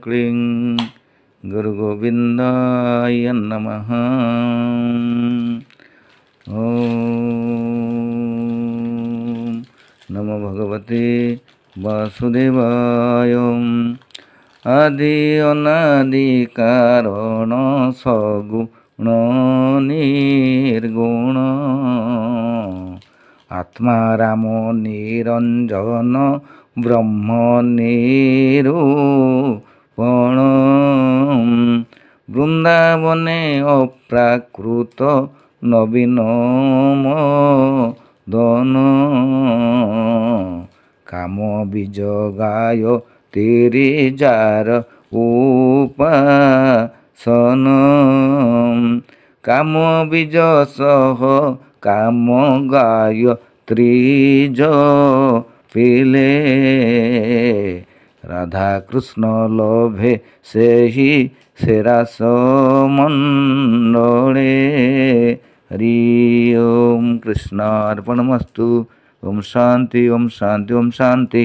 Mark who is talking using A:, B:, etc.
A: क्लीं गुरुगोविन्दाय नमः। ॐ नमो भगवते वासुदेवाय। आदि अनादि कारण सगुण निर्गुण आत्मा राम निरंजन ब्रह्म निरूपण वृंदावने अप्राकृत नवीन मदन काम बीज गाय तेरे जार उपासन काम बीज सह काम गाय त्रिज पिले राधा कृष्ण लोभे से ही सेरास मंडले। हरि ओम कृष्णार्पणमस्तु। ओम शांति ओम शांति ओम शांति।